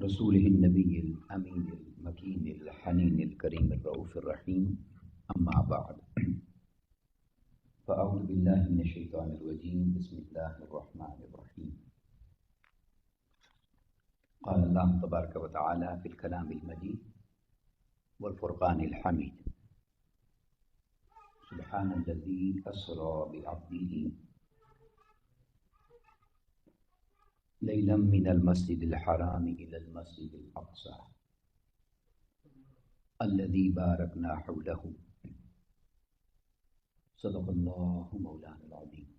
رسوله النبي الأمين المكين الحنين الكريم الرؤوف الرحيم أما بعد فأعوذ بالله من الشيطان الرجيم بسم الله الرحمن الرحيم قال الله تبارك وتعالى في الكلام المجيد والفرقان الحميد سبحان الذي أسرى بعبده ليلا من المسجد الحرام إلى المسجد الأقصى الذي باركنا حوله صدق الله مولانا العظيم.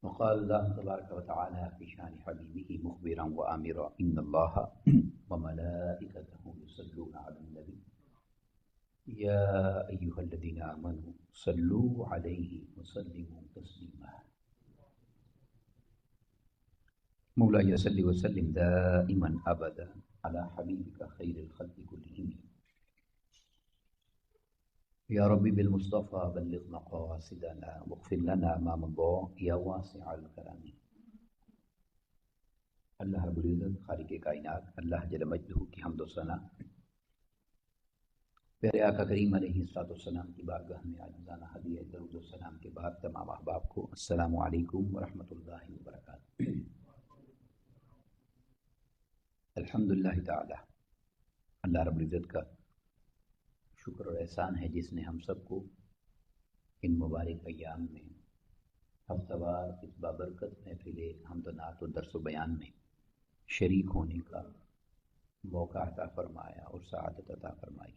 وقال الله تبارك وتعالى في شان حبيبه مخبرا وآمرا إن الله وملائكته يصلون على النبي يا أيها الذين آمنوا صلوا عليه وسلموا تسليما. مولاي صل وسلم دائما ابدا على حبيبك خير الخلق كلهم يا ربي بالمصطفى بلغ مقاصدنا واغفر لنا ما مضى يا واسع الكرم. اللہ رب العزت خالق کائنات اللہ جل مجدہ کی حمد و ثنا پیارے آقا کریم علیہ الصلوۃ والسلام کی بارگاہ میں عاجزانہ ہدیہ درود و سلام کے بعد تمام احباب کو السلام علیکم ورحمۃ اللہ وبرکاتہ. الحمدللہ تعالی اللہ رب العزت کا شکر اور احسان ہے جس نے ہم سب کو ان مبارک ایام میں ہفتہ وار اس بابرکت محفل حمد و نعت و درس و بیان میں شریک ہونے کا موقع عطا فرمایا اور سعادت عطا فرمائی.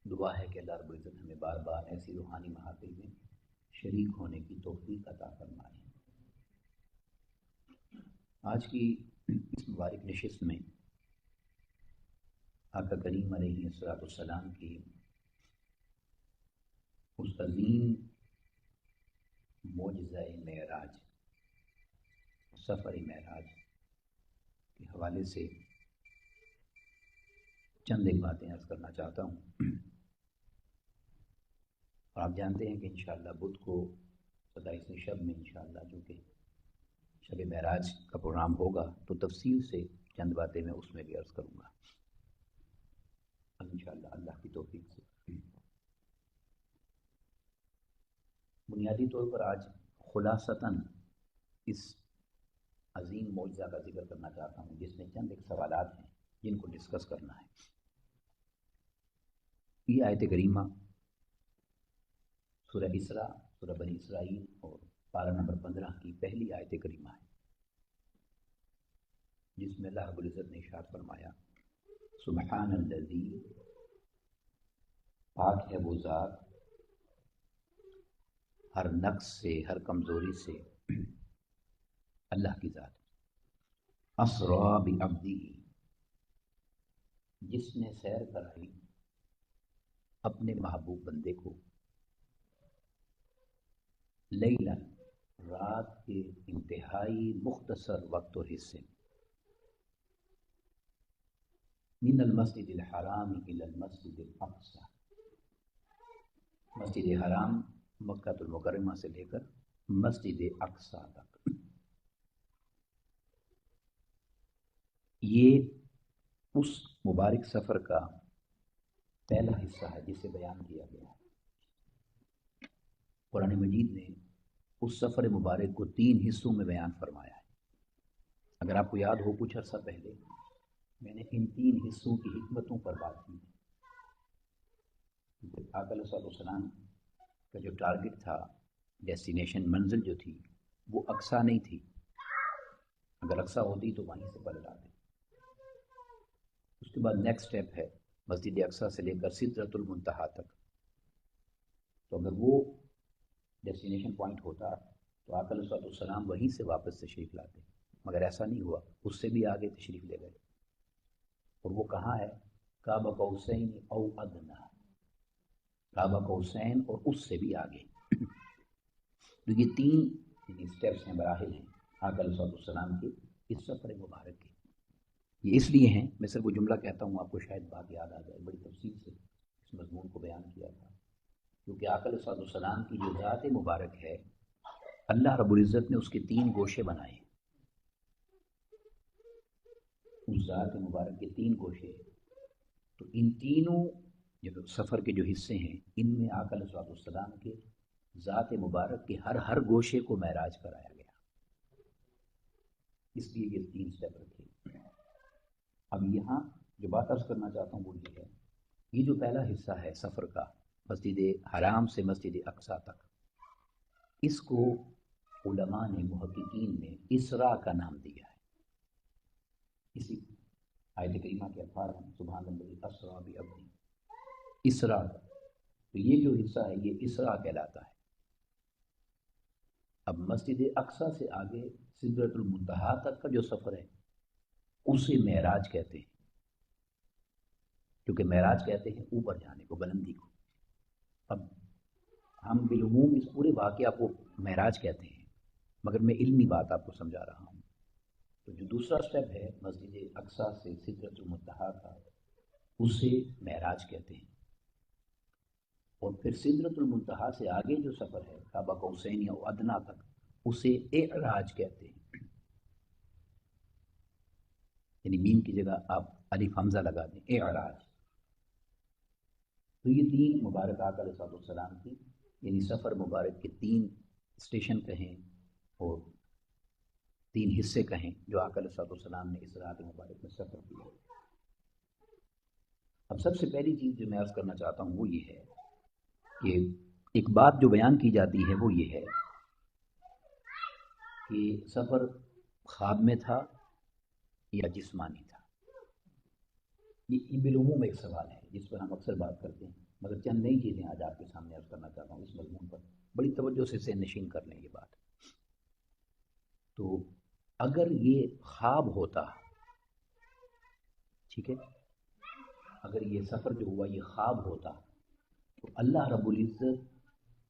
دعا ہے کہ اللہ رب العزت ہمیں بار بار ایسی روحانی محافل میں شریک ہونے کی توفیق عطا فرمائے. آج کی اس مبارک نشست میں آقا کریم علیہ السلام کی اس عظیم معجزہ معراج سفر معراج کے حوالے سے چند ایک باتیں عرض کرنا چاہتا ہوں. اور آپ جانتے ہیں کہ انشاءاللہ بدھ کو 27 شب میں انشاءاللہ جو کہ شب معراج کا پروگرام ہوگا تو تفصیل سے چند باتیں میں اس میں بھی عرض کروں گا انشاءاللہ اللہ کی توفیق سے. بنیادی طور پر آج خلاصتاً اس عظیم معجزہ کا ذکر کرنا چاہتا ہوں جس میں چند ایک سوالات ہیں جن کو ڈسکس کرنا ہے. یہ آیت کریمہ سورہ اسراء سورہ بنی اسرائیل اور پارہ نمبر 15 کی پہلی آیت کریمہ ہے جس میں اللہ رب العزت نے ارشاد فرمایا سبحان الذی پاک ہے وہ ذات ہر نقص سے ہر کمزوری سے اللہ کی ذات اسرا بعبدہ جس نے سیر کرائی اپنے محبوب بندے کو لیلا رات کے انتہائی مختصر وقت اور حصے من المسجد الحرام الى المسجد الاقصى مسجد حرام مکہ المکرمہ سے لے کر مسجد اقصی تک. یہ اس مبارک سفر کا پہلا حصہ ہے جسے بیان کیا گیا ہے. قرآن مجید نے اس سفر مبارک کو 3 حصوں میں بیان فرمایا ہے. اگر آپ کو یاد ہو کچھ عرصہ پہلے میں نے ان 3 حصوں کی حکمتوں پر بات کی. آقا علیہ السلام کا جو ٹارگٹ تھا ڈیسٹینیشن منزل جو تھی وہ اقصی نہیں تھی. اگر اقصی ہوتی تو وہیں سے پلٹ آتے. اس کے بعد نیکسٹ سٹیپ ہے مسجد اقصی سے لے کر سدرۃ المنتہا تک. تو اگر وہ ڈیسٹینیشن پوائنٹ ہوتا تو آقا علیہ السلام وہیں سے واپس تشریف لاتے، مگر ایسا نہیں ہوا. اس سے بھی آگے تشریف لے گئے. اور وہ کہاں ہے؟ قاب قوسین او ادنیٰ، قاب قوسین اور اس سے بھی آگے. تو یہ 3 اسٹیپس ہیں، مراحل ہیں آقا علیہ السلام کے اس سفر مبارک کے. یہ اس لیے ہیں، میں صرف وہ جملہ کہتا ہوں آپ کو شاید بات یاد آ جائے. بڑی تفصیل سے اس مضمون کو بیان کیا تھا کیونکہ آقا علیہ السلام کی جو ذات مبارک ہے اللہ رب العزت نے اس کے 3 گوشے بنائے. اس ذات مبارک کے تین گوشے، تو ان تینوں جو سفر کے جو حصے ہیں ان میں آقا علیہ السلام کے ذات مبارک کے ہر گوشے کو معراج کرایا گیا، اس لیے یہ تین سٹیپ رکھے۔ اب یہاں جو بات عرض کرنا چاہتا ہوں وہ یہ ہے، یہ جو پہلا حصہ ہے سفر کا مسجد حرام سے مسجد اقصیٰ تک، اس کو علماء نے محققین نے اسراء کا نام دیا ہے۔ اسی آیت کریمہ کے الفاظ ہیں سبحان اللہ اسریٰ بعبدہ، اسراء کا، تو یہ جو حصہ ہے یہ اسراء کہلاتا ہے۔ اب مسجد اقصیٰ سے آگے سدرۃ المنتہا تک کا جو سفر ہے اسے معراج کہتے ہیں، کیونکہ معراج کہتے ہیں اوپر جانے کو، بلندی کو۔ اب ہم بالعموم اس پورے واقعہ کو معراج کہتے ہیں، مگر میں علمی بات آپ کو سمجھا رہا ہوں۔ تو جو دوسرا سٹیپ ہے مسجد اقصیٰ سے سدرۃ المنتہا کا، اسے معراج کہتے ہیں، اور پھر سدرۃ المنتہا سے آگے جو سفر ہے قاب قوسین یا ادنیٰ تک، اسے اعراج کہتے ہیں، یعنی میم کی جگہ آپ الف حمزہ لگا دیں، اعراج۔ تو یہ تین مبارک آقا علیہ السلام کی یعنی سفر مبارک کے تین اسٹیشن کہیں اور تین حصے کہیں جو آقا علیہ السلام نے اس رات مبارک میں سفر کیا۔ اب سب سے پہلی چیز جو میں عرض کرنا چاہتا ہوں وہ یہ ہے کہ ایک بات جو بیان کی جاتی ہے وہ یہ ہے کہ سفر خواب میں تھا یا جسمانی تھا۔ یہ بالعموم ایک سوال ہے جس پر ہم اکثر بات کرتے ہیں، مگر چند نئی چیزیں آج آپ کے سامنے عرض کرنا چاہتا ہوں اس مضمون پر، بڑی توجہ سے اسے نشین کر لیں یہ بات۔ تو اگر یہ خواب ہوتا، ٹھیک ہے، اگر یہ سفر جو ہوا یہ خواب ہوتا تو اللہ رب العزت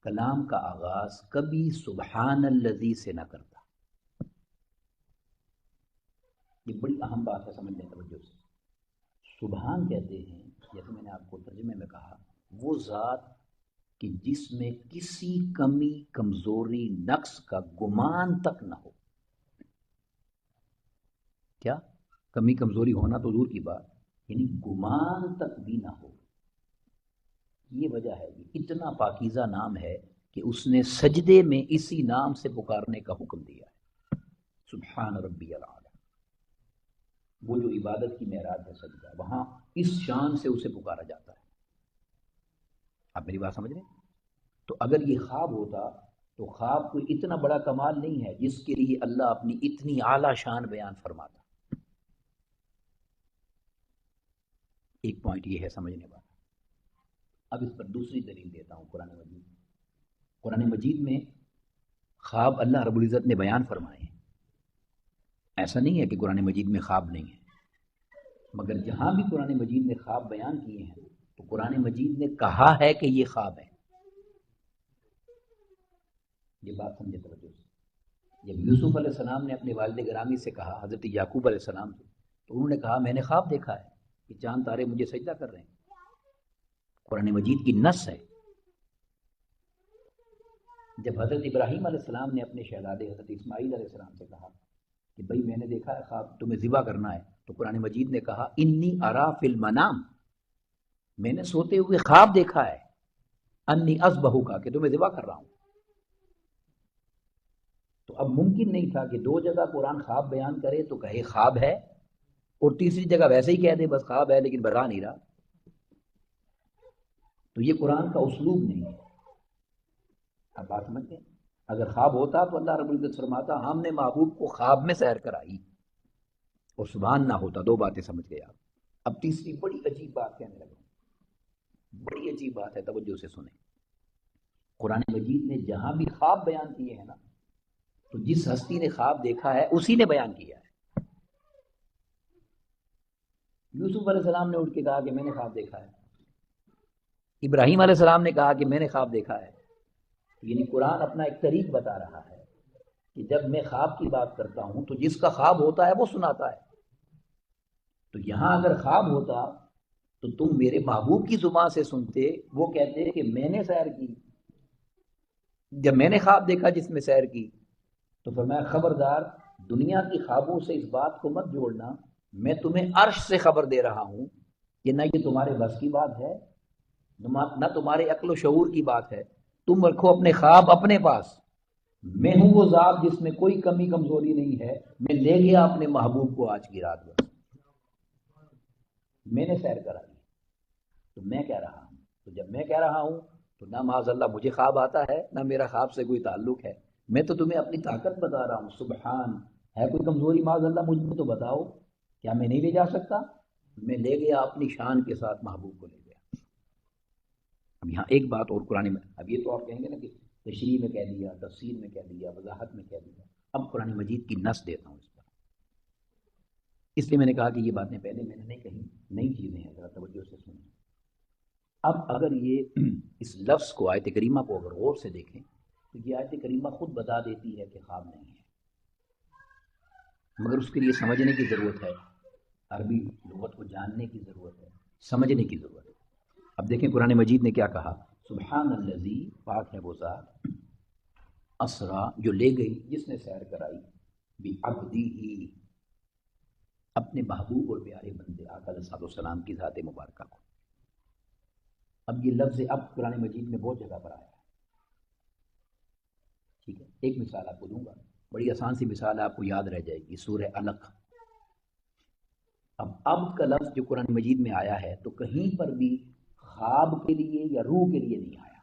کلام کا آغاز کبھی سبحان الذی سے نہ کرتا۔ یہ بڑی اہم بات ہے، سمجھ لیں توجہ سے۔ سبحان کہتے ہیں، جیسے میں نے آپ کو ترجمے میں کہا، وہ ذات کہ جس میں کسی کمی کمزوری نقص کا گمان تک نہ ہو۔ کیا کمی کمزوری ہونا تو دور کی بات، یعنی گمان تک بھی نہ ہو۔ یہ وجہ ہے، یہ اتنا پاکیزہ نام ہے کہ اس نے سجدے میں اسی نام سے پکارنے کا حکم دیا ہے، سبحان ربی العالی۔ وہ جو عبادت کی معراج ہے سجدہ، وہاں اس شان سے اسے پکارا جاتا ہے۔ آپ میری بات سمجھ رہے ہیں؟ تو اگر یہ خواب ہوتا تو خواب کوئی اتنا بڑا کمال نہیں ہے جس کے لیے اللہ اپنی اتنی اعلیٰ شان بیان فرماتا۔ ایک پوائنٹ یہ ہے سمجھنے والا۔ اب اس پر دوسری دلیل دیتا ہوں، قرآن مجید۔ قرآن مجید میں خواب اللہ رب العزت نے بیان فرمائے ہیں، ایسا نہیں ہے کہ قرآن مجید میں خواب نہیں ہے، مگر جہاں بھی قرآن مجید نے خواب بیان کیے ہیں تو قرآن مجید نے کہا ہے کہ یہ خواب ہے۔ یہ بات سمجھے توجہ سے۔ جب یوسف علیہ السلام نے اپنے والد گرامی سے کہا، حضرت یعقوب علیہ السلام سے، تو انہوں نے کہا میں نے خواب دیکھا ہے کہ چاند تارے مجھے سجدہ کر رہے ہیں۔ قرآن مجید کی نص ہے۔ جب حضرت ابراہیم علیہ السلام نے اپنے شہزادے حضرت اسماعیل علیہ السلام سے کہا کہ بھائی میں نے دیکھا ہے خواب، تمہیں ذبح کرنا ہے، تو قرآن مجید نے کہا انی ارا فی المنام، میں نے سوتے ہوئے خواب دیکھا ہے، انی اذبحک کا، کہ تمہیں ذبح کر رہا ہوں۔ تو اب ممکن نہیں تھا کہ دو جگہ قرآن خواب بیان کرے تو کہے خواب ہے، اور تیسری جگہ ویسے ہی کہہ دے بس خواب ہے لیکن بتا نہیں رہا۔ تو یہ قرآن کا اسلوب نہیں ہے۔ اب بات سمجھتے ہیں، اگر خواب ہوتا تو اللہ رب العزت فرماتا ہم نے محبوب کو خواب میں سیر کرائی، اور سبحان نہ ہوتا۔ دو باتیں سمجھ گئے آپ۔ اب تیسری بڑی عجیب بات کہنے لگا، بڑی عجیب بات ہے، توجہ سے سنیں۔ قرآن مجید نے جہاں بھی خواب بیان کیے ہیں نا، تو جس ہستی نے خواب دیکھا ہے اسی نے بیان کیا ہے۔ یوسف علیہ السلام نے اٹھ کے کہا کہ میں نے خواب دیکھا ہے، ابراہیم علیہ السلام نے کہا کہ میں نے خواب دیکھا ہے۔ یعنی قرآن اپنا ایک طریق بتا رہا ہے کہ جب میں خواب کی بات کرتا ہوں تو جس کا خواب ہوتا ہے وہ سناتا ہے۔ تو یہاں اگر خواب ہوتا تو تم میرے محبوب کی زبان سے سنتے، وہ کہتے کہ میں نے سیر کی، جب میں نے خواب دیکھا جس میں سیر کی، تو فرمایا خبردار دنیا کی خوابوں سے اس بات کو مت جوڑنا میں تمہیں عرش سے خبر دے رہا ہوں کہ نہ یہ تمہارے بس کی بات ہے نہ تمہارے عقل و شعور کی بات ہے. تم رکھو اپنے خواب اپنے پاس. میں ہوں وہ ذات جس میں کوئی کمی کمزوری نہیں ہے. میں لے گیا اپنے محبوب کو آج کی رات بس. میں نے سیر کرائی تو میں کہہ رہا ہوں. تو جب میں کہہ رہا ہوں تو نہ معاذ اللہ مجھے خواب آتا ہے نہ میرا خواب سے کوئی تعلق ہے. میں تو تمہیں اپنی طاقت بتا رہا ہوں. سبحان، ہے کوئی کمزوری معاذ اللہ مجھ میں تو بتاؤ. کیا میں نہیں لے جا سکتا؟ میں لے گیا اپنی شان کے ساتھ محبوب کو لے گیا. اب یہاں ایک بات اور قرآن میں، اب یہ تو آپ کہیں گے نا کہ تشریح میں کہہ دیا، تفسیر میں کہہ دیا، وضاحت میں کہہ دیا. اب قرآن مجید کی نص دیتا ہوں اس پر. اس لیے میں نے کہا کہ یہ باتیں پہلے میں نے نہیں کہیں، نئی چیزیں ہیں، ذرا توجہ سے سنیں. اب اگر یہ اس لفظ کو، آیت کریمہ کو اگر غور سے دیکھیں تو یہ آیت کریمہ خود بتا دیتی ہے کہ خواب نہیں ہے، مگر اس کے لیے سمجھنے کی ضرورت ہے، عربی لغت کو جاننے کی ضرورت ہے، سمجھنے کی ضرورت ہے. اب دیکھیں قرآن مجید نے کیا کہا. سبحان الذی، پاک ہے وہ ذات، اسرا جو لے گئی، جس نے سیر کرائی، بعبدہ اپنے محبوب اور پیارے بندے آقا علیہ الصلوۃ والسلام کی ذات مبارکہ کو. اب یہ لفظ اب قرآن مجید میں بہت جگہ پر آیا ہے. ٹھیک ہے، ایک مثال آپ کو دوں گا، بڑی آسان سی مثال ہے، آپ کو یاد رہ جائے گی. سورہ علق. اب عبد کا لفظ جو قرآن مجید میں آیا ہے تو کہیں پر بھی خواب کے لیے یا روح کے لیے نہیں آیا.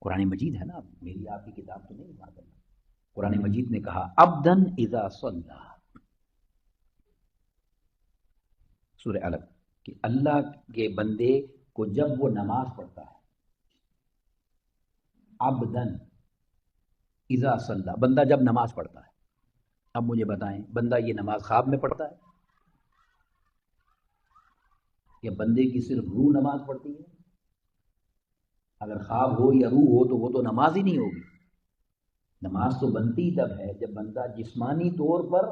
قرآن مجید ہے نا، میری آپ کی کتاب تو نہیں بات ہے. قرآن مجید نے کہا عبدن اذا صلی، سورہ علق، کہ اللہ کے بندے کو جب وہ نماز پڑھتا ہے. عبدن اذا صلی، بندہ جب نماز پڑھتا ہے. اب مجھے بتائیں، بندہ یہ نماز خواب میں پڑھتا ہے یا بندے کی صرف روح نماز پڑھتی ہے؟ اگر خواب ہو یا روح ہو تو وہ تو نماز ہی نہیں ہوگی. نماز تو بنتی تب ہے جب بندہ جسمانی طور پر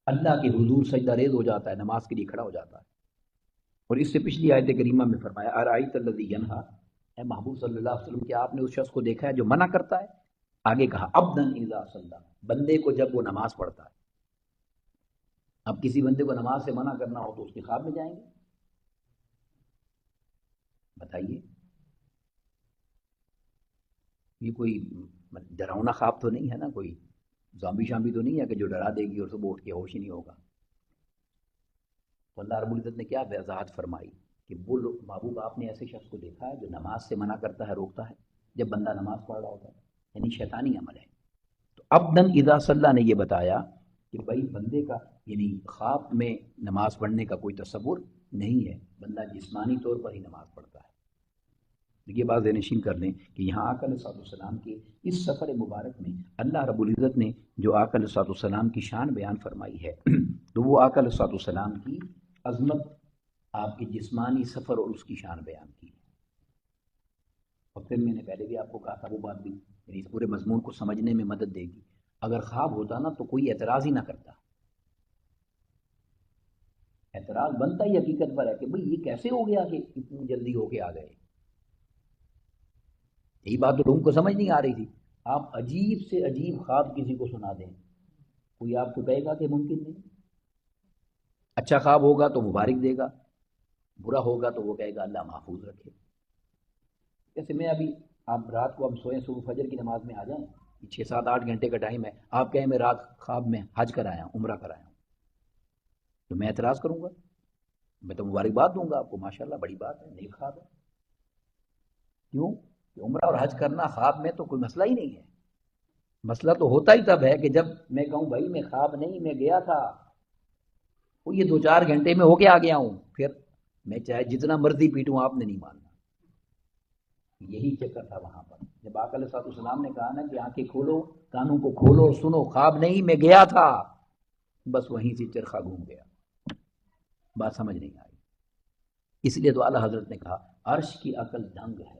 اللہ کے حضور سجدہ ریز ہو جاتا ہے، نماز کے لیے کھڑا ہو جاتا ہے. اور اس سے پچھلی آیت کریمہ میں فرمایا ارائیت الذی ینہا، اے محبوب صلی اللہ علیہ وسلم کیا آپ نے اس شخص کو دیکھا ہے جو منع کرتا ہے؟ آگے کہا عبدن اذا صلی، بندے کو جب وہ نماز پڑھتا ہے. اب کسی بندے کو نماز سے منع کرنا ہو تو اس کے خواب میں جائیں گے؟ بتائیے، یہ کوئی ڈراؤنا خواب تو نہیں ہے نا، کوئی زامبی شامبی تو نہیں ہے کہ جو ڈرا دے گی اور صبح اٹھ کے ہوش ہی نہیں ہوگا. تو اللہ رب العزت نے کیا وضاحت فرمائی کہ وہ محبوب آپ نے ایسے شخص کو دیکھا ہے جو نماز سے منع کرتا ہے، روکتا ہے جب بندہ نماز پڑھ رہا ہوتا ہے، یعنی شیطانی عمل ہے. تو عبدن اذا صلی نے یہ بتایا کہ بھائی بندے کا یعنی خواب میں نماز پڑھنے کا کوئی تصور نہیں ہے، بندہ جسمانی طور پر ہی نماز پڑھتا ہے. یہ بات ذہن نشین کر لیں کہ یہاں آقا علیہ الصلوۃ والسلام کے اس سفر مبارک میں اللہ رب العزت نے جو آقا علیہ الصلوۃ والسلام کی شان بیان فرمائی ہے تو وہ آقا علیہ الصلوۃ والسلام کی عظمت، آپ کے جسمانی سفر اور اس کی شان بیان کی. اور پھر میں نے پہلے بھی آپ کو کہا تھا وہ بات بھی یعنی اس پورے مضمون کو سمجھنے میں مدد دے گی. اگر خواب ہوتا نا تو کوئی اعتراض ہی نہ کرتا. اعتراض بنتا ہی حقیقت پر ہے کہ بھئی یہ کیسے ہو گیا کہ اتنی جلدی ہو کے آ گئے. یہی بات تو لوگوں کو سمجھ نہیں آ رہی تھی. آپ عجیب سے عجیب خواب کسی کو سنا دیں، کوئی آپ کو کہے گا کہ ممکن نہیں. اچھا خواب ہوگا تو مبارک دے گا، برا ہوگا تو وہ کہے گا اللہ محفوظ رکھے. جیسے میں ابھی، آپ رات کو اب سوئیں، صبح فجر کی نماز میں آ جائیں، 6-7-8 گھنٹے کا ٹائم ہے، آپ کہیں میں رات خواب میں حج کرایا ہوں، عمرہ کرایا ہوں، تو میں اعتراض کروں گا؟ میں تو مبارکباد دوں گا آپ کو، ماشاءاللہ بڑی بات ہے، نیک خواب ہے. کیوں کہ عمرہ اور حج کرنا خواب میں تو کوئی مسئلہ ہی نہیں ہے. مسئلہ تو ہوتا ہی تب ہے کہ جب میں کہوں بھائی میں خواب نہیں، میں گیا تھا، وہ یہ 2-4 گھنٹے میں ہو کے آ گیا ہوں، پھر میں چاہے جتنا مرضی پیٹوں آپ نے نہیں ماننا. یہی چکر تھا وہاں پر جب آقا علیہ الصلوۃ والسلام نے کہا نا کہ آنکھیں کھولو، کانوں کو کھولو اور سنو، خواب نہیں میں گیا تھا، بس وہیں سے چرخا گھوم گیا، بات سمجھ نہیں آئی. اس لیے تو اعلیٰ حضرت نے کہا عرش کی عقل دنگ ہے.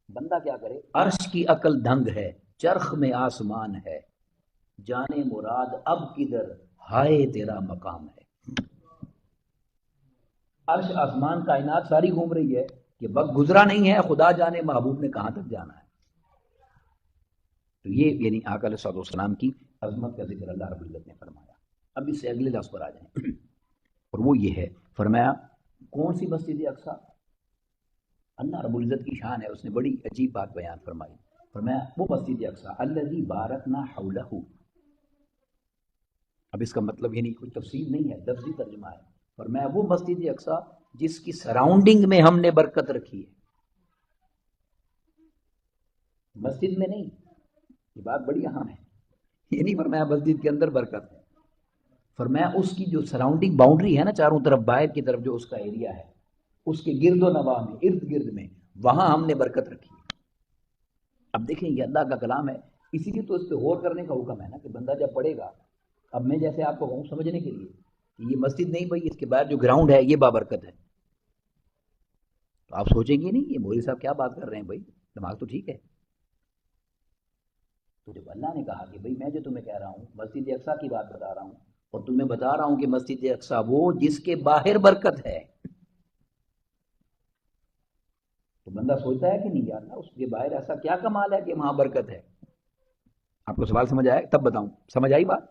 بندہ کیا کرے؟ عرش کی عقل دنگ ہے، چرخ میں آسمان ہے، جانے مراد اب کدھر، ہائے تیرا مقام ہے. عرش آسمان کائنات ساری گھوم رہی ہے کہ وقت گزرا نہیں ہے، خدا جانے محبوب نے کہاں تک جانا ہے. تو تو یہ یعنی آقا علیہ الصلوۃ والسلام کی عظمت کا ذکر اللہ رب العزت نے فرمایا. اب اس سے اگلے لفظ پر آ جائیں اور وہ یہ ہے، فرمایا کون سی مسجد اقصیٰ؟ اللہ رب العزت کی شان ہے، اس نے بڑی عجیب بات بیان فرمائی. فرمایا وہ مسجد اقصیٰ الذی بارکنا حولہ. اب اس کا مطلب یعنی کوئی تفسیر نہیں ہے، لفظی ترجمہ ہے. فرمایا وہ مسجد اقصیٰ جس کی سراؤنڈنگ میں ہم نے برکت رکھی ہے، مسجد میں نہیں. یہ بات بڑی اہم ہے، یہ نہیں فرمایا مسجد کے اندر برکت ہے، فرمایا اس کی جو سراؤنڈنگ باؤنڈری ہے نا، چاروں طرف باہر کی طرف جو اس کا ایریا ہے، اس کے گرد و نواح میں، ارد گرد میں، وہاں ہم نے برکت رکھی ہے. اب دیکھیں یہ اللہ کا کلام ہے، اسی لیے تو اس پہ غور کرنے کا حکم ہے نا کہ بندہ جب پڑھے گا. اب میں جیسے آپ کو کہوں سمجھنے کے لیے کہ یہ مسجد نہیں بھائی، اس کے باہر جو گراؤنڈ ہے یہ بابرکت ہے، تو آپ سوچیں گے نہیں یہ مولوی صاحب کیا بات کر رہے ہیں بھائی، دماغ تو ٹھیک ہے. تو جب اللہ نے کہا کہ بھائی میں جو تمہیں کہہ رہا ہوں مسجد اقصیٰ کی بات بتا رہا ہوں، اور تمہیں بتا رہا ہوں کہ مسجد اقصیٰ وہ جس کے باہر برکت ہے، تو بندہ سوچتا ہے کہ نہیں، یا اللہ اس کے باہر ایسا کیا کمال ہے کہ وہاں برکت ہے. آپ کو سوال سمجھ آیا؟ تب بتاؤں، سمجھ آئی بات؟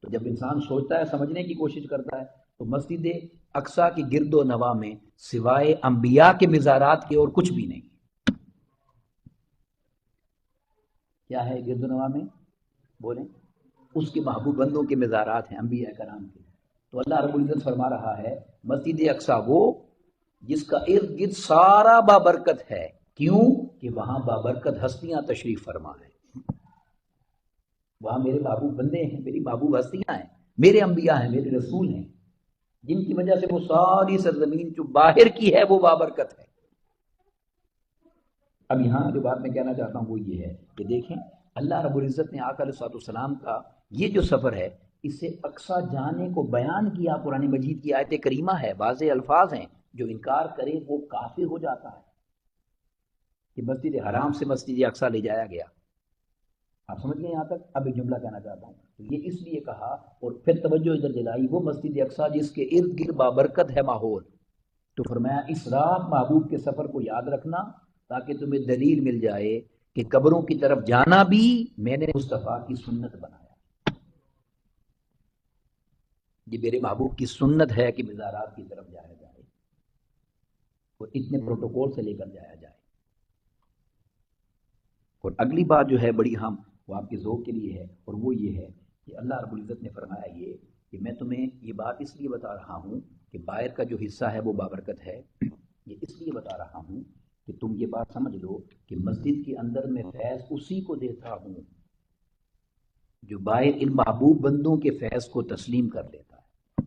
تو جب انسان سوچتا ہے، سمجھنے کی کوشش کرتا ہے، تو مسجد اقصیٰ کی گرد و نواح میں سوائے انبیاء کے مزارات کے اور کچھ بھی نہیں. کیا ہے گرد و نواح میں؟ بولیں. اس کے محبوب بندوں کے مزارات ہیں، انبیاء کرام کے. تو اللہ رب العزت فرما رہا ہے مسجد اقصیٰ وہ جس کا ارد گرد سارا بابرکت ہے. کیوں؟ کہ وہاں بابرکت ہستیاں تشریف فرما ہیں، وہاں میرے محبوب بندے ہیں، میری محبوب ہستیاں ہیں، میرے انبیاء ہیں، میرے رسول ہیں، جن کی وجہ سے وہ ساری سرزمین جو باہر کی ہے وہ بابرکت ہے. اب یہاں جو بات میں کہنا چاہتا ہوں وہ یہ ہے کہ دیکھیں اللہ رب العزت نے آقا علیہ الصلوۃ والسلام کا یہ جو سفر ہے اسے اقصیٰ جانے کو بیان کیا. قرآن مجید کی آیت کریمہ ہے، واضح الفاظ ہیں، جو انکار کرے وہ کافر ہو جاتا ہے. کہ مسجد حرام سے مسجد اقصیٰ لے جایا گیا. آپ سمجھ گئے یہاں تک؟ اب ایک جملہ کہنا چاہتا ہوں. تو یہ اس لیے کہا اور پھر توجہ ادھر دلائی وہ مسجد اقصیٰ جس کے ارد گرد بابرکت ہے ماحول. تو فرمایا اس رات محبوب کے سفر کو یاد رکھنا تاکہ تمہیں دلیل مل جائے کہ قبروں کی طرف جانا بھی میں نے مصطفیٰ کی سنت بنایا. یہ میرے محبوب کی سنت ہے کہ مزارات کی طرف جایا جائے اور اتنے پروٹوکول سے لے کر جایا جائے. اور اگلی بات جو ہے بڑی اہم، وہ آپ کے ذوق کے لیے ہے، اور وہ یہ ہے کہ اللہ رب العزت نے فرمایا یہ کہ میں تمہیں یہ بات اس لیے بتا رہا ہوں کہ باہر کا جو حصہ ہے وہ بابرکت ہے. یہ اس لیے بتا رہا ہوں کہ تم یہ بات سمجھ لو کہ مسجد کے اندر میں فیض اسی کو دیتا ہوں جو باہر ان محبوب بندوں کے فیض کو تسلیم کر لیتا ہے.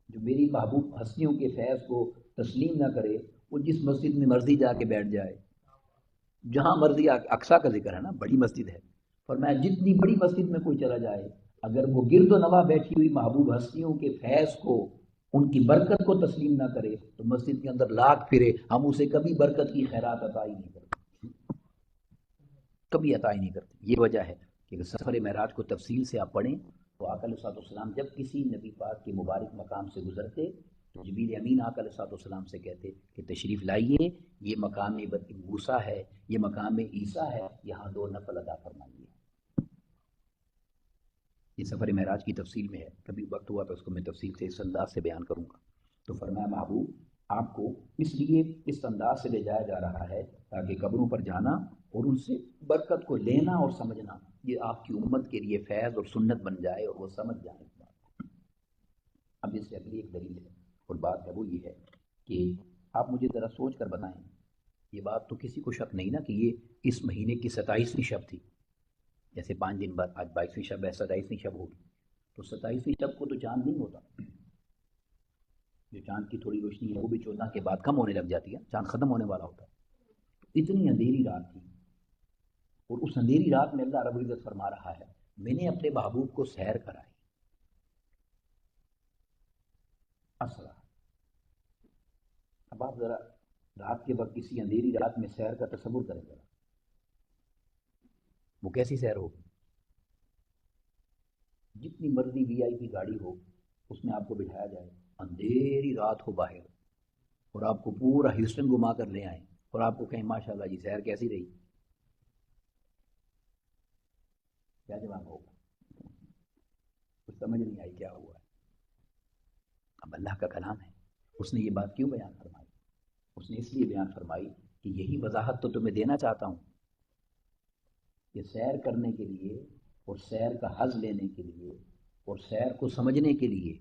جو میری محبوب ہستیوں کے فیض کو تسلیم نہ کرے وہ جس مسجد میں مرضی جا کے بیٹھ جائے، جہاں مرضی. اقصیٰ کا ذکر ہے نا، بڑی مسجد ہے. فرمایا جتنی بڑی مسجد میں کوئی چلا جائے اگر وہ گرد و نواح بیٹھی ہوئی محبوب ہستیوں کے فیض کو، ان کی برکت کو تسلیم نہ کرے تو مسجد کے اندر لاکھ پھرے ہم اسے کبھی برکت کی خیرات عطا ہی نہیں کرتے، کبھی عطا ہی نہیں کرتے. یہ وجہ ہے کہ سفر معراج کو تفصیل سے آپ پڑھیں تو آقا علیہ الصلوۃ والسلام جب کسی نبی پاک کے مبارک مقام سے گزرتے تو جبریل امین آقا علیہ الصلوۃ والسلام سے کہتے کہ تشریف لائیے، یہ مقام موسیٰ ہے، یہ مقام عیسیٰ ہے، یہاں 2 نفل ادا فرمائیے. یہ سفر معراج کی تفصیل میں ہے، کبھی وقت ہوا تو اس کو میں تفصیل سے اس انداز سے بیان کروں گا. تو فرمایا محبوب آپ کو اس لیے اس انداز سے لے جایا جا رہا ہے تاکہ قبروں پر جانا اور ان سے برکت کو لینا اور سمجھنا یہ آپ کی امت کے لیے فیض اور سنت بن جائے اور وہ سمجھ جائیں اس بات. اب اس سے اگلی ایک دلیل ہے اور بات ہے وہ یہ ہے کہ آپ مجھے ذرا سوچ کر بتائیں، یہ بات تو کسی کو شک نہیں نا کہ یہ اس مہینے کی 27ویں شب تھی. جیسے 5 دن بعد آج 22ویں شب ہے، 27ویں شب ہوگی. تو 27ویں شب کو تو چاند نہیں ہوتا، جو چاند کی تھوڑی روشنی ہے وہ بھی 14 کے بعد کم ہونے لگ جاتی ہے، چاند ختم ہونے والا ہوتا ہے. تو اتنی اندھیری رات تھی اور اس اندھیری رات میں اللہ رب العزت فرما رہا ہے میں نے اپنے محبوب کو سیر کرائی. اصلا اب آپ ذرا رات کے وقت کسی اندھیری رات میں سیر کا تصور کریں ذرا، وہ کیسی سیر ہوگی؟ جتنی مرضی وی آئی پی گاڑی ہو اس میں آپ کو بٹھایا جائے، اندھیری رات ہو باہر اور آپ کو پورا ہیوسٹن گھما کر لے آئیں اور آپ کو کہیں ماشاء اللہ جی سیر کیسی رہی، کیا جواب ہوگا؟ کچھ سمجھ نہیں آئی کیا ہوا ہے؟ اب اللہ کا کلام ہے، اس نے یہ بات کیوں بیان فرمائی؟ اس نے اس لیے بیان فرمائی کہ یہی وضاحت تو تمہیں دینا چاہتا ہوں کہ سیر کرنے کے لیے اور سیر کا حظ لینے کے لیے اور سیر کو سمجھنے کے لیے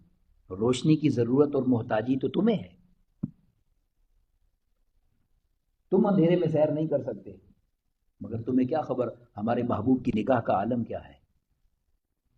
روشنی کی ضرورت اور محتاجی تو تمہیں ہے. تم اندھیرے میں سیر نہیں کر سکتے، مگر تمہیں کیا خبر ہمارے محبوب کی نگاہ کا عالم کیا ہے،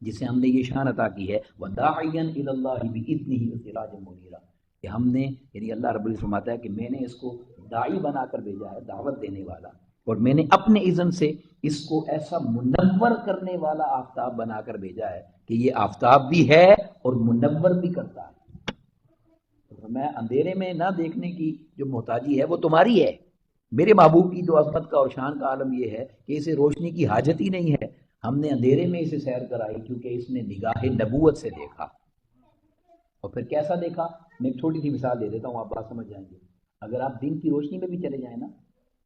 جسے ہم نے یہ شان عطا کی ہے وَدَاعِيًا إِلَى اللَّهِ بِإِذْنِهِ وَسِرَاجًا مُنِيرًا، کہ ہم نے یعنی اللہ رب العزت فرماتا ہے کہ میں نے اس کو داعی بنا کر بھیجا ہے، دعوت دینے والا، اور میں نے اپنے اذن سے اس کو ایسا منور کرنے والا آفتاب بنا کر بھیجا ہے کہ یہ آفتاب بھی ہے اور منور بھی کرتا ہے. میں اندھیرے میں نہ دیکھنے کی جو محتاجی ہے وہ تمہاری ہے. میرے محبوب کی جو عظمت کا اور شان کا عالم یہ ہے کہ اسے روشنی کی حاجت ہی نہیں ہے. ہم نے اندھیرے میں اسے سیر کرائی کیونکہ اس نے نگاہ نبوت سے دیکھا. اور پھر کیسا دیکھا؟ میں ایک چھوٹی سی مثال دے دیتا ہوں، آپ بات سمجھ جائیں گے. اگر آپ دن کی روشنی میں بھی چلے جائیں نا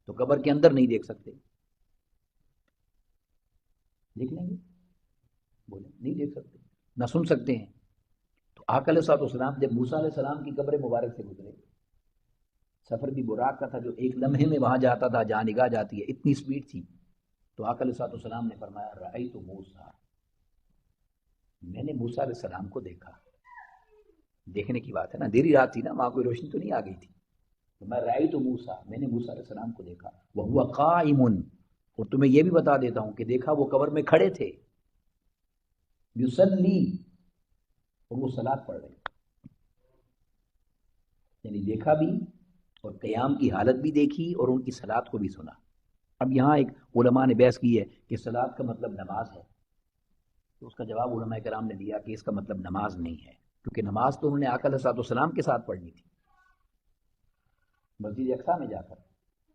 تو قبر کے اندر نہیں دیکھ سکتے. دیکھ لیں گے؟ بولیں نہیں دیکھ سکتے، نہ سن سکتے ہیں. تو آقا علیہ السلام جب موسیٰ علیہ السلام کی قبر مبارک سے گزرے، سفر بھی براق کا تھا جو ایک لمحے میں وہاں جاتا تھا جہاں نگاہ جاتی ہے، اتنی سپیڈ تھی. تو آقا علیہ السلام نے فرمایا رأیت موسیٰ، میں نے موسیٰ علیہ السلام کو دیکھا. دیکھنے کی بات ہے نا، دیری رات تھی نا، وہاں کوئی روشنی تو نہیں آ گئی تھی. تو میں رأیت موسیٰ، میں نے موسیٰ علیہ السلام کو دیکھا. وہو قائم، اور تمہیں یہ بھی بتا دیتا ہوں کہ دیکھا وہ قبر میں کھڑے تھے. یصلی، اور وہ صلاۃ پڑھ رہے، یعنی دیکھا بھی اور قیام کی حالت بھی دیکھی اور ان کی صلاۃ کو بھی سنا. اب یہاں ایک علماء نے بحث کی ہے کہ صلاۃ کا مطلب نماز ہے، تو اس کا جواب علماء کرام نے دیا کہ اس کا مطلب نماز نہیں ہے، کیونکہ نماز تو انہوں نے آقا علیہ السلام کے ساتھ پڑھنی تھی مسجد اقصیٰ میں جا کر.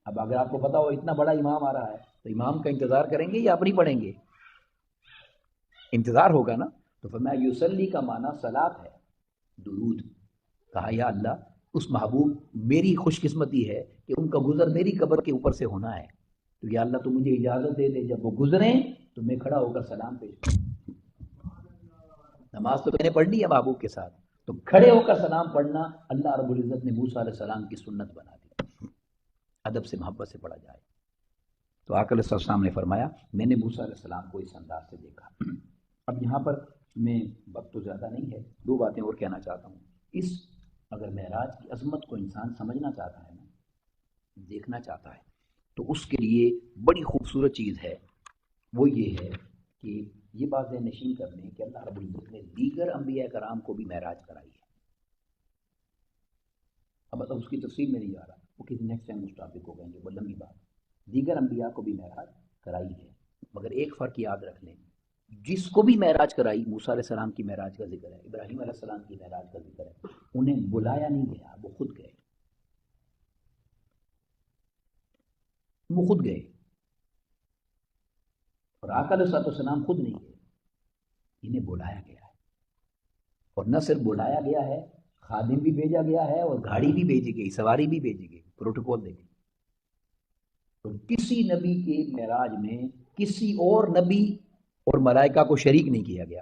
اب اگر آپ کو پتا ہو اتنا بڑا امام آ رہا ہے تو امام کا انتظار کریں گے یا اپنی پڑھیں گے؟ انتظار ہوگا نا. تو فرمایا یصلی کا معنی صلاۃ ہے، درود. کہا یا اللہ اس محبوب میری خوش قسمتی ہے کہ ان کا گزر میری قبر کے اوپر سے ہونا ہے، تو یا اللہ تو مجھے اجازت دے دے جب وہ گزریں تو میں کھڑا ہو کر سلام پیش کروں. نماز تو میں نے پڑھنی ہے محبوب کے ساتھ، تو کھڑے ہو کر سلام پڑھنا اللہ رب العزت نے موسیٰ علیہ السلام کی سنت بنا دی. ادب سے محبت سے پڑھا جائے. تو آقا علیہ السلام نے فرمایا میں نے موسیٰ علیہ السلام کو اس انداز سے دیکھا. اب یہاں پر میں وقت تو زیادہ نہیں ہے، دو باتیں اور کہنا چاہتا ہوں. اس اگر معراج کی عظمت کو انسان سمجھنا چاہتا ہے نا، دیکھنا چاہتا ہے، تو اس کے لیے بڑی خوبصورت چیز ہے، وہ یہ ہے کہ یہ بات ذہن نشین کر لیں کہ اللہ رب العزت نے دیگر انبیاء کرام کو بھی معراج کرائی ہے. اب مطلب اس کی تفصیل میں نہیں جا رہا، وہ کسی نیکسٹ ٹائم اس ٹاپک کو کہیں گے، وہ لمبی بات. دیگر انبیاء کو بھی معراج کرائی ہے، مگر ایک فرق یاد رکھ لیں، جس کو بھی معراج کرائی، موسیٰ علیہ السلام کی معراج کا ذکر ہے، ابراہیم علیہ السلام کی معراج کا ذکر ہے، انہیں بلایا نہیں گیا، وہ خود گئے. وہ خود گئے، اور آقا علیہ السلام خود نہیں گئے، انہیں بلایا گیا ہے. اور نہ صرف بلایا گیا ہے، خادم بھی بھیجا گیا ہے اور گاڑی بھی بھیجی گئی، سواری بھی بھیجی گئی. پروٹوکول دیکھیں. تو کسی نبی کے معراج میں کسی اور نبی اور ملائکہ کو شریک نہیں کیا گیا.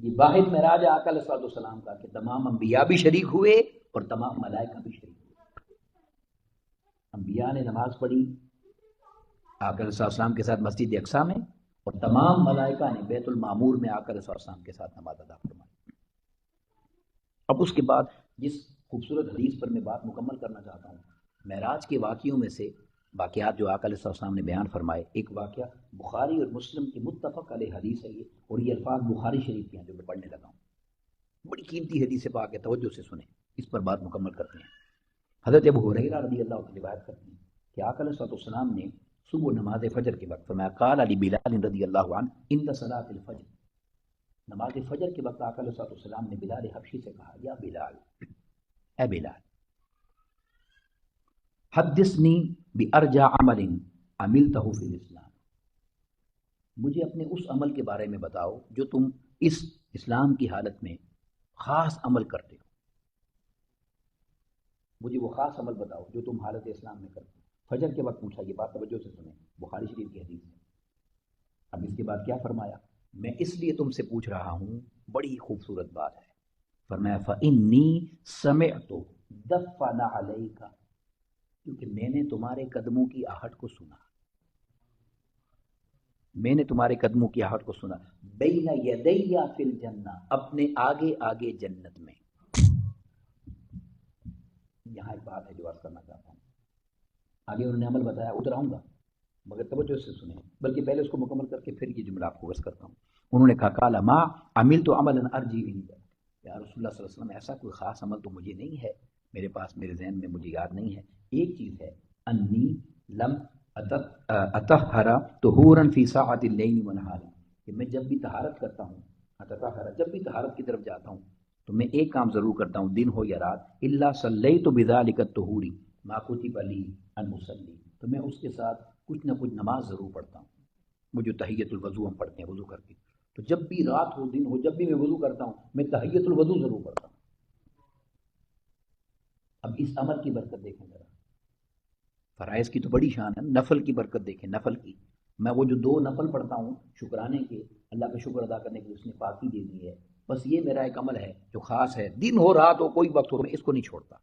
یہ واحد معراج آقا علیہ السلام کا کہ تمام انبیاء بھی شریک ہوئے اور تمام ملائکہ بھی شریک ہوئے. انبیاء نے نماز پڑھی آقا علیہ السلام کے ساتھ مسجد اقصیٰ میں، اور تمام ملائکہ نے بیت المعمور میں آقا علیہ السلام کے ساتھ نماز ادا فرمائی. اب اس کے بعد جس خوبصورت حدیث پر میں بات مکمل کرنا چاہتا ہوں، معراج کے واقعوں میں سے واقعات جو آقا علیہ السلام نے بیان فرمائے، ایک واقعہ بخاری اور مسلم کی متفق علیہ حدیث ہے یہ، اور یہ الفاظ بخاری شریف کے ہیں جو میں پڑھنے لگا ہوں. بڑی قیمتی حدیث پاک ہے، توجہ سے سنیں، اس پر بات مکمل کرتے ہیں. حضرت ابو ہریرہ رضی اللہ عنہ روایت کرتے ہیں کہ آقا علیہ السلام نے صبح نماز فجر کے وقت فرمایا قال علی بلال رضی اللہ عنہ عند صلاۃ الفجر. نماز فجر کے وقت آقا علیہ السلام نے بلال حبشی سے کہا یا بلال، اے بلال، حدثنی بارجع عمل عملتہ فی الاسلام، مجھے اپنے اس عمل کے بارے میں بتاؤ جو تم اس اسلام کی حالت میں خاص عمل کرتے ہو. مجھے وہ خاص عمل بتاؤ جو تم حالت اسلام میں کرتے ہو. فجر کے وقت پوچھا، یہ بات توجہ سے سنیں، بخاری شریف کی حدیث ہے. اب اس کے بعد کیا فرمایا؟ میں اس لیے تم سے پوچھ رہا ہوں، بڑی خوبصورت بات ہے، فرمایا فَإِنِّي سَمِعْتُ دَفَّ عَلَيْكَ، کیونکہ میں نے تمہارے قدموں کی آہٹ کو سنا، میں نے تمہارے قدموں کی آہٹ کو سنا، بین یدی فی الجنہ، اپنے آگے آگے جنت میں۔ یہاں ایک بات ہے جو عرض کرنا چاہتا ہوں، آگے انہوں نے عمل بتایا، ادھر آؤں گا مگر توجہ سے سنیں، بلکہ پہلے اس کو مکمل کر کے پھر یہ جملہ آپ کو عرض کرتا ہوں۔ انہوں نے کہا قال ما عملت عملا ارجی عند، یا رسول اللہ صلی اللہ علیہ وسلم ایسا کوئی خاص عمل تو مجھے نہیں ہے، میرے پاس، میرے ذہن میں مجھے یاد نہیں ہے، ایک چیز ہے، انی لم اطہر طہورا فی ساعۃ اللیل والنہار، کہ میں جب بھی طہارت کرتا ہوں، اتطہر، جب بھی طہارت کی طرف جاتا ہوں تو میں ایک کام ضرور کرتا ہوں، دن ہو یا رات، الا صلیت بذلک الطہور ما کتب لی ان اصلی، تو میں اس کے ساتھ کچھ نہ کچھ نماز ضرور پڑھتا ہوں، وہ جو تحیۃ الوضو ہم پڑھتے ہیں وضو کر کے، تو جب بھی رات ہو دن ہو، جب بھی میں وضو کرتا ہوں میں تحیۃ الوضو ضرور پڑھتا ہوں۔ اب اس عمل کی برکت دیکھیں ذرا، فرائض کی تو بڑی شان ہے، نفل کی برکت دیکھیں، نفل کی، میں وہ جو 2 نفل پڑھتا ہوں شکرانے کے، اللہ کا شکر ادا کرنے کے لیے اس نے پاکی دے دی ہے، بس یہ میرا ایک عمل ہے جو خاص ہے، دن ہو رات ہو کوئی وقت ہو میں اس کو نہیں چھوڑتا۔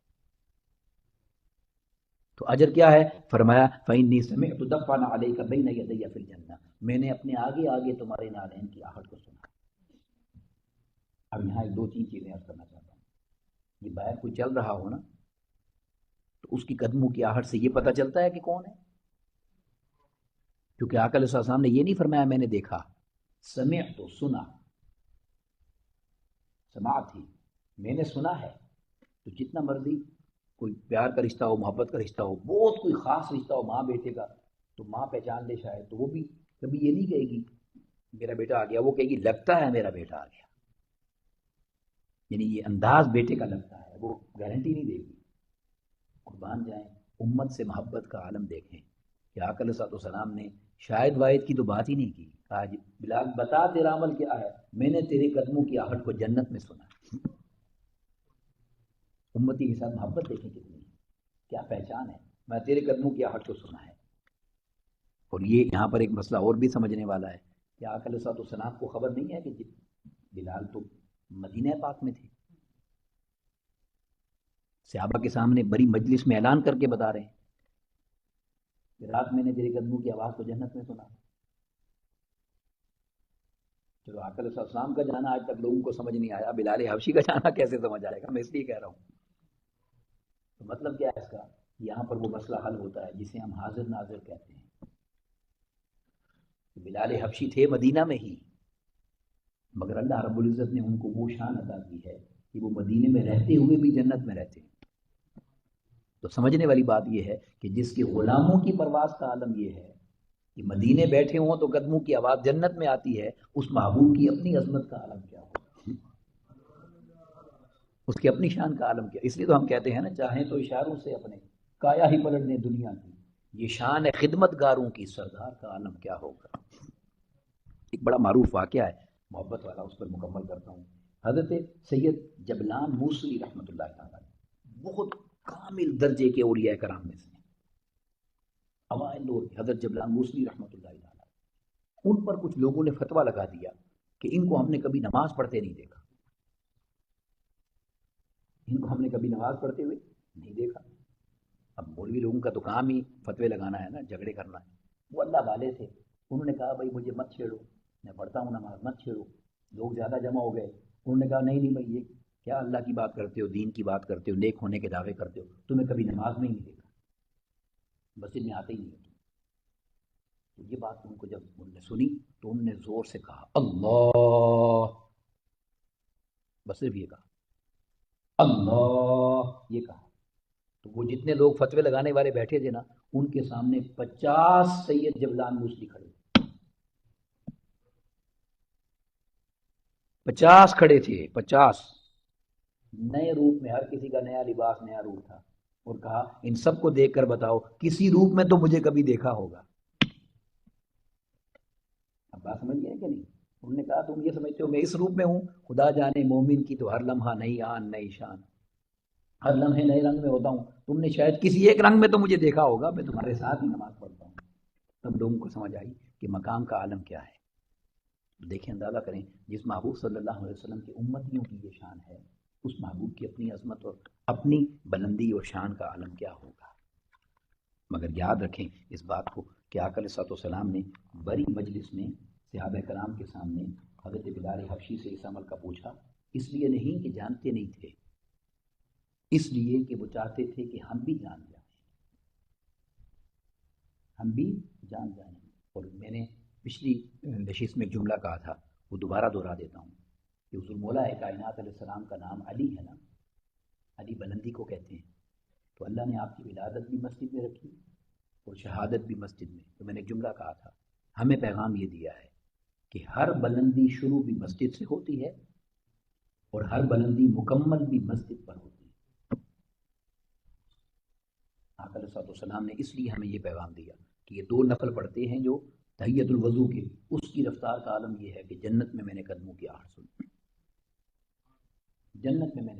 تو اجر کیا ہے؟ فرمایا فإنی سمعت دفعا علیک بین یدی فی الجنہ، میں نے اپنے آگے آگے تمہارے نالین کی آہٹ کو سنا۔ اب یہاں 2-3 چیزیں عرض کرنا چاہتا ہوں، یہ باہر کوئی چل رہا ہو نا تو اس کی قدموں کی آہٹ سے یہ پتہ چلتا ہے کہ کون ہے، کیونکہ آقا علیہ السلام نے یہ نہیں فرمایا میں نے دیکھا، سمعت، سنا، سماعت تھی، میں نے سنا ہے۔ تو جتنا مرضی کوئی پیار کا رشتہ ہو، محبت کا رشتہ ہو، بہت کوئی خاص رشتہ ہو ماں بیٹے کا، تو ماں پہچان لے شاید، تو وہ بھی کبھی یہ نہیں کہے گی میرا بیٹا آ گیا، وہ کہے گی لگتا ہے میرا بیٹا آ گیا، یعنی یہ انداز بیٹے کا لگتا ہے، وہ گارنٹی نہیں دے گی۔ قربان جائیں، امت سے محبت کا عالم دیکھیں کہ آقا علیہ السلام نے شاید واحد کی تو بات ہی نہیں کی، آج بلال بتا تیرا عمل کیا ہے، میں نے تیرے قدموں کی آہٹ کو جنت میں سنا۔ امتی کے ساتھ محبت دیکھیں کتنی، کیا پہچان ہے، میں تیرے قدموں کی آہٹ کو سنا ہے۔ اور یہ یہاں پر ایک مسئلہ اور بھی سمجھنے والا ہے کہ آقا علیہ السلام کو خبر نہیں ہے کہ بلال تو مدینہ پاک میں تھے، صحابہ کے سامنے بڑی مجلس میں اعلان کر کے بتا رہے ہیں کہ رات میں نے تیرے قدموں کی آواز کو جنت میں سنا۔ چلو آقا علیہ السلام کا جانا آج تک لوگوں کو سمجھ نہیں آیا، بلال حبشی کا جانا کیسے سمجھ آئے گا، میں اس لیے کہہ رہا ہوں۔ تو مطلب کیا ہے اس کا؟ یہاں پر وہ مسئلہ حل ہوتا ہے جسے ہم حاضر ناظر کہتے ہیں۔ بلال حبشی تھے مدینہ میں ہی، مگر اللہ رب العزت نے ان کو وہ شان عطا کی ہے کہ وہ مدینے میں رہتے ہوئے بھی جنت میں رہتے ہیں۔ تو سمجھنے والی بات یہ ہے کہ جس کے غلاموں کی پرواز کا عالم یہ ہے کہ مدینے بیٹھے ہوں تو قدموں کی آواز جنت میں آتی ہے، اس محبوب کی اپنی عظمت کا عالم کیا ہوگا، اس کی اپنی شان کا عالم کیا۔ اس لیے تو ہم کہتے ہیں نا، چاہیں تو اشاروں سے اپنے کایا ہی پلٹ دیں دنیا کی، یہ شان ہے خدمت گاروں کی، سردار کا عالم کیا ہوگا۔ ایک بڑا معروف واقعہ ہے محبت والا، اس پر مکمل کرتا ہوں۔ حضرت سید جبلان موصلی رحمۃ اللہ تعالی بہت کامل درجے کے اولیاء کرام میں سے اوائل لوگ، حضرت جبلان موصلی رحمۃ اللہ تعالی، ان پر کچھ لوگوں نے فتویٰ لگا دیا کہ ان کو ہم نے کبھی نماز پڑھتے نہیں دیکھا، ان کو ہم نے کبھی نماز پڑھتے ہوئے نہیں دیکھا۔ اب مولوی لوگوں کا تو کام ہی فتوے لگانا ہے نا، جھگڑے کرنا ہے۔ وہ اللہ والے تھے، انہوں نے کہا بھائی مجھے مت چھیڑو، میں پڑھتا ہوں نماز، مت چھیڑو۔ لوگ زیادہ جمع ہو گئے، انہوں نے کہا نہیں بھائی، یہ کیا اللہ کی بات کرتے ہو، دین کی بات کرتے ہو، نیک ہونے کے دعوے کرتے ہو، تمہیں کبھی نماز میں ہی نہیں دیکھا، مسجد میں آتے ہی نہیں ہو۔ تو یہ بات ان کو جب انہوں نے سنی تو انہوں نے زور سے کہا اللہ، بس صرف یہ کہا اللہ، یہ کہا۔ تو وہ جتنے لوگ فتوے لگانے والے بیٹھے تھے نا، ان کے سامنے 50 سید جبلان موصلی کھڑے، 50 کھڑے تھے، 50 نئے روپ میں، ہر کسی کا نیا لباس، نیا روپ تھا، اور کہا ان سب کو دیکھ کر بتاؤ کسی روپ میں تو مجھے کبھی دیکھا ہوگا۔ اب بات سمجھ گئے کہ نہیں؟ انہوں نے کہا تم یہ سمجھتے ہو میں اس روپ میں ہوں، خدا جانے مومن کی تو ہر لمحہ نئی آن نئی شان، ہر لمحے نئے رنگ میں ہوتا ہوں، تم نے شاید کسی ایک رنگ میں تو مجھے دیکھا ہوگا، میں تمہارے ساتھ ہی نماز پڑھتا ہوں۔ تب لوگوں کو سمجھ آئی کہ مقام کا عالم کیا ہے۔ دیکھیں اندازہ کریں جس محبوب صلی اللہ علیہ وسلم کی امتیوں کی یہ شان ہے، اس محبوب کی اپنی عظمت اور اپنی بلندی اور شان کا عالم کیا ہوگا۔ مگر یاد رکھیں اس بات کو کہ آقا علیہ السلام نے بڑی مجلس میں صحابہ کرام کے سامنے حضرت بلال حبشی سے اس عمل کا پوچھا، اس لیے نہیں کہ جانتے نہیں تھے، اس لیے کہ وہ چاہتے تھے کہ ہم بھی جان جائیں، ہم بھی جان جائیں۔ اور میں نے پچھلی نشست میں ایک جملہ کہا تھا، وہ دوبارہ دہرا دیتا ہوں کہ حضور مولا کائنات علیہ السلام کا نام علی ہے نا، علی بلندی کو کہتے ہیں، تو اللہ نے آپ کی ولادت بھی مسجد میں رکھی اور شہادت بھی مسجد میں۔ تو میں نے ایک جملہ کہا تھا، ہمیں پیغام یہ دیا ہے کہ ہر بلندی شروع بھی مسجد سے ہوتی ہے اور ہر بلندی مکمل بھی مسجد پر ہوتی ہے۔ آقا علیہ السلام نے اس لیے ہمیں یہ پیغام دیا کہ یہ دو نفل پڑھتے ہیں جو تحیت الوضو کے، اس کی رفتار کا عالم یہ ہے کہ جنت میں نے قدموں کی آہٹ سنی، جنت میں نے۔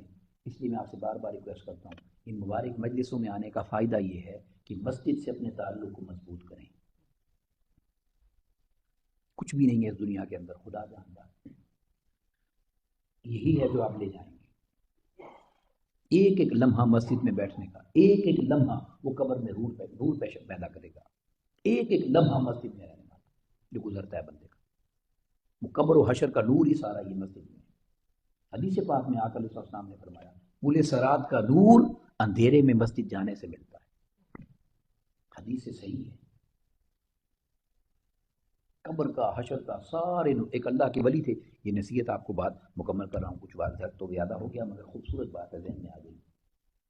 اس لیے میں آپ سے بار بار ریکویسٹ کرتا ہوں، ان مبارک مجلسوں میں آنے کا فائدہ یہ ہے کہ مسجد سے اپنے تعلق کو مضبوط کریں۔ کچھ بھی نہیں ہے اس دنیا کے اندر، خدا جانتا ہے، یہی ہے جو آپ لے جائیں گے۔ ایک ایک لمحہ مسجد میں بیٹھنے کا، ایک ایک لمحہ وہ قبر میں روح پیدا کرے گا، ایک ایک لمحہ مسجد میں رہنے والا جو گزرتا ہے بندے کا، وہ قبر و حشر کا نور ہی سارا یہ مسجد میں۔ حدیث پاک میں آقا علیہ السلام نے فرمایا، پورے سرات کا نور اندھیرے میں مسجد جانے سے ملتا ہے، حدیث سے صحیح ہے۔ قبر کا، حشر کا، سارے ایک اللہ کے ولی تھے۔ یہ نصیحت آپ کو بات مکمل کر رہا ہوں، کچھ بات تو زیادہ ہو گیا مگر خوبصورت بات ہے، ذہن میں آ گئی۔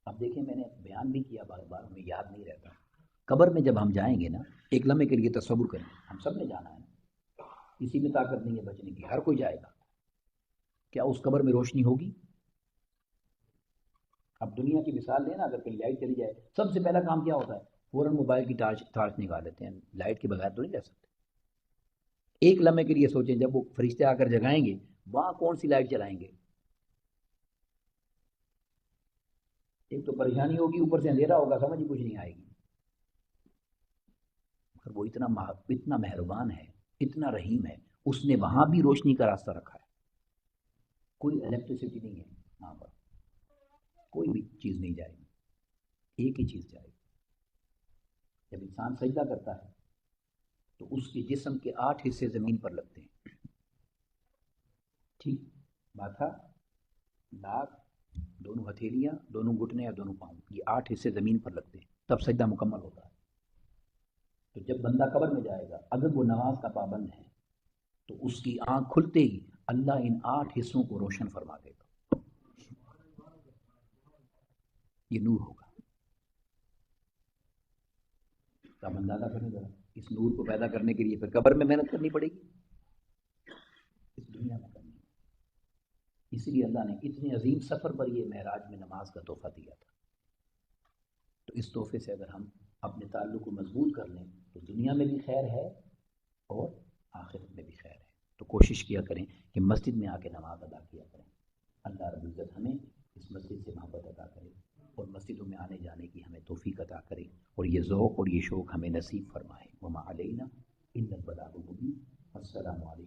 اب دیکھیں میں نے بیان بھی کیا بار بار، ہمیں یاد نہیں رہتا۔ قبر میں جب ہم جائیں گے نا، ایک لمحے کے لیے تصور کریں، ہم سب نے جانا ہے، کسی میں طاقت نہیں ہے بچنے کی، ہر کوئی جائے گا۔ کیا اس قبر میں روشنی ہوگی؟ اب دنیا کی مثال لیں نا، اگر کہیں لائٹ چلی جائے سب سے پہلا کام کیا ہوتا ہے؟ فوراً موبائل کی ٹارچ نکال لیتے ہیں، لائٹ کے بغیر تو نہیں رہ سکتے۔ ایک لمحے کے لیے سوچیں، جب وہ فرشتے آ کر جگائیں گے وہاں کون سی لائٹ چلائیں گے؟ ایک تو پریشانی ہوگی، اوپر سے اندھیرا ہوگا، سمجھ ہی کچھ نہیں آئے گی۔ مگر وہ اتنا مہربان ہے، اتنا رحیم ہے، اس نے وہاں بھی روشنی کا راستہ رکھا ہے۔ کوئی الیکٹریسٹی نہیں ہے وہاں پر، کوئی بھی چیز نہیں جائے گی، ایک ہی چیز جائے گی۔ جب انسان سجدہ کرتا ہے تو اس کے جسم کے 8 حصے زمین پر لگتے ہیں، ٹھیک، ماتھا، ناک، دونوں ہتھیلیاں، دونوں گھٹنے یا دونوں پاؤں، یہ 8 حصے زمین پر لگتے ہیں، تب سجدہ مکمل ہوتا ہے۔ تو جب بندہ قبر میں جائے گا، اگر وہ نماز کا پابند ہے تو اس کی آنکھ کھلتے ہی اللہ ان 8 حصوں کو روشن فرما دے گا، یہ نور ہوگا۔ آپ اندازہ کریں ذرا، اس نور کو پیدا کرنے کے لیے پھر قبر میں محنت کرنی پڑے گی، اس دنیا میں کرنی ہے۔ اسی لیے اللہ نے اتنے عظیم سفر پر یہ معراج میں نماز کا تحفہ دیا تھا۔ تو اس تحفے سے اگر ہم اپنے تعلق کو مضبوط کر لیں تو دنیا میں بھی خیر ہے اور آخرت میں بھی خیر ہے۔ تو کوشش کیا کریں کہ مسجد میں آ کے نماز ادا کیا کریں۔ اللہ رب العزت ہمیں اس مسجد سے محبت عطا کرے اور مسجدوں میں آنے جانے کی ہمیں توفیق عطا کرے، اور یہ ذوق اور یہ شوق ہمیں نصیب فرمائے۔ وما علینا الا البلاغ المبین۔ السلام علیکم۔